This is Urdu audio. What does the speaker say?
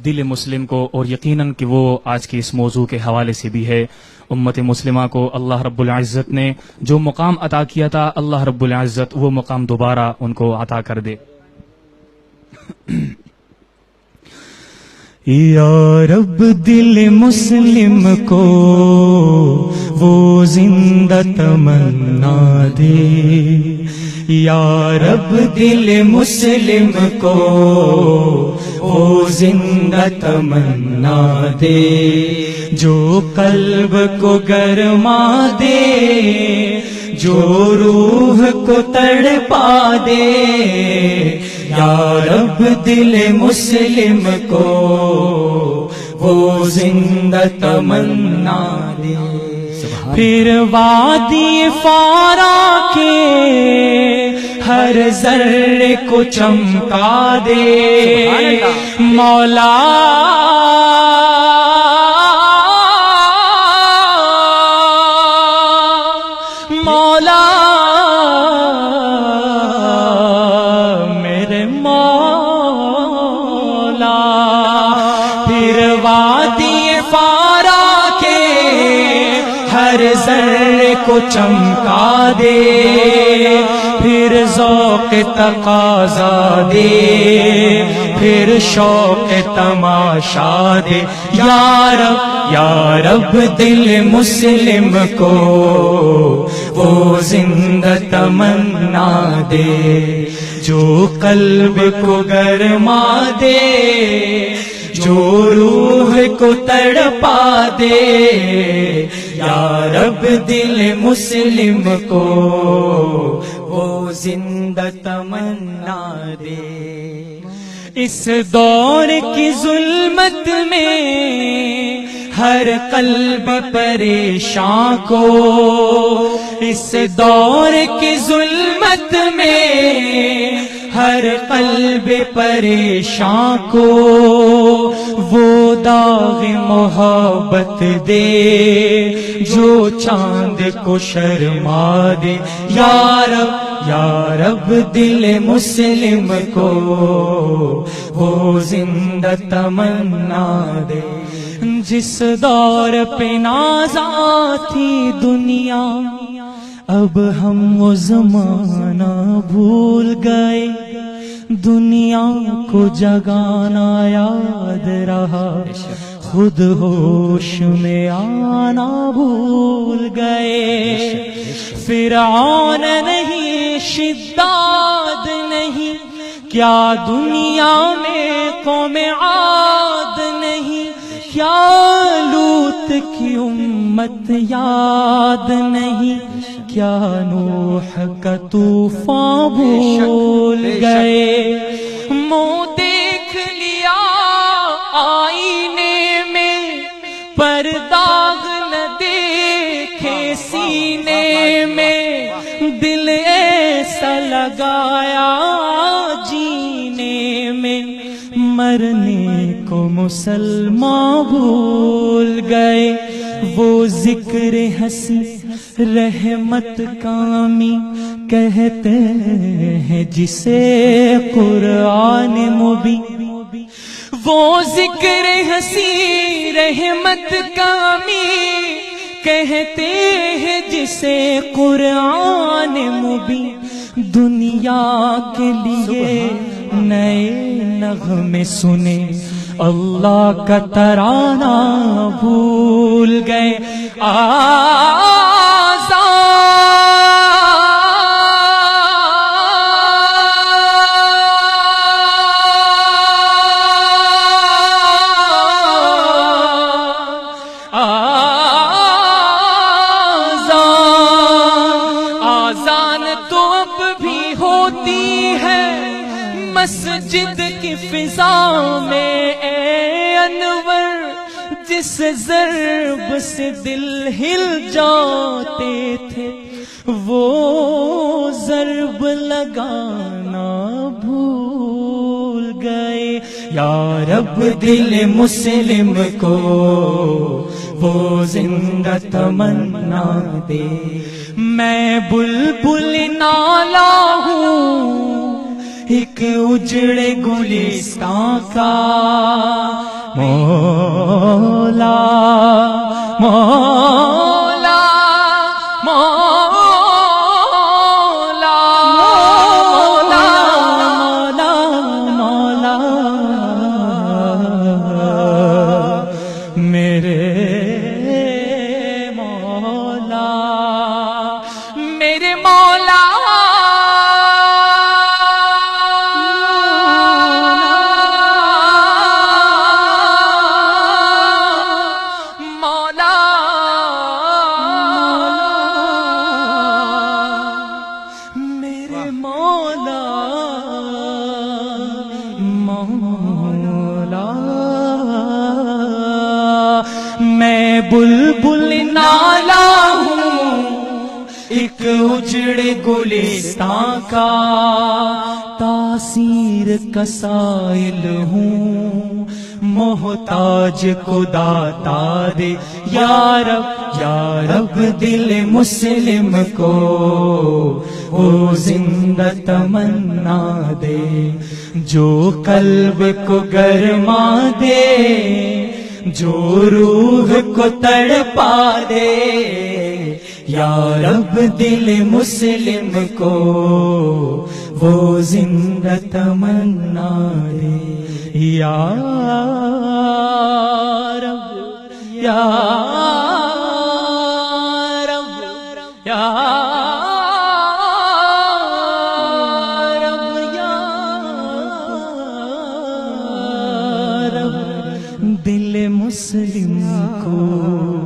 دل مسلم کو، اور یقیناً کہ وہ آج کی اس موضوع کے حوالے سے بھی ہے، امت مسلمہ کو اللہ رب العزت نے جو مقام عطا کیا تھا، اللہ رب العزت وہ مقام دوبارہ ان کو عطا کر دے۔ یا رب دل مسلم کو وہ زندہ تمنا دے، یا رب دل مسلم کو وہ زندہ تمنا دے، جو قلب کو گرما دے، جو روح کو تڑپا دے، یا رب دل مسلم کو وہ زندہ تمنا دے۔ پھر وادی فارا کے ہر ذرے کو چمکا دے، مولا مولا میرے مولا، پھر وادی فارا کے ہر ذرے کو چمکا دے، پھر ذوق تقاضا دے، پھر شوق تماشا دے، یا رب دل مسلم کو وہ زندہ تمنا دے، جو قلب کو گرما دے، جو روح کو تڑپا دے، یا رب دل مسلم کو وہ زندہ تمنا دے۔ اس دور کی ظلمت میں ہر قلب پریشان کو، اس دور کی ظلمت میں ہر قلب پریشان کو وہ داغ محبت دے، جو چاند کو شرما دے، یا رب دل مسلم کو وہ زندہ تمنا دے۔ جس دور پہ نازاں تھی دنیا، اب ہم وہ زمانہ بھول گئے، دنیا کو جگانا یاد رہا، خود ہوش میں آنا بھول گئے۔ فرعون نہیں، شداد نہیں، کیا دنیا میں قوم عاد نہیں، کیا لوط کی امت یاد نہیں، کیا نوح کا طوفان بھول گئے۔ منہ دیکھ لیا آئینے میں، پر داغ نہ دیکھے سینے میں، دل ایسا لگایا جینے میں، مرنے کو مسلمان بھول گئے۔ وہ ذکر ہنسی رحمت کامی کہتے ہیں جسے قرآن مبین، وہ ذکر ہنسی رحمت کامی کہتے ہیں جسے قرآن مبین۔ دنیا کے لیے نئے نغمے سنے، اللہ کا ترانہ بھول گئے۔ آذان تو اب بھی ہوتی ہے مسجد کی فضا میں، اے انور جس ضرب سے دل ہل جاتے تھے، وہ ضرب لگانا بھول گئے۔ یا رب دل مسلم کو وہ زندہ تمنا دے۔ میں بلبل نالا ہوں ایک اجڑے گلستان کا، مولا مولا مولا مولا مولا میرے مولا میرے مولا میں بلبل نالا ہوں ایک اجڑے گلستان کا، تاثیر کا سائل ہوں محتاج کو داتا دے یا رب دل مسلم کو وہ زندہ تمنا دے، جو قلب کو گرما دے، جو روح کو تڑپا دے، یا رب دل مسلم کو وہ زندہ تمنا دے، یا رب یا رب یا رب یا رب دل مسلم کو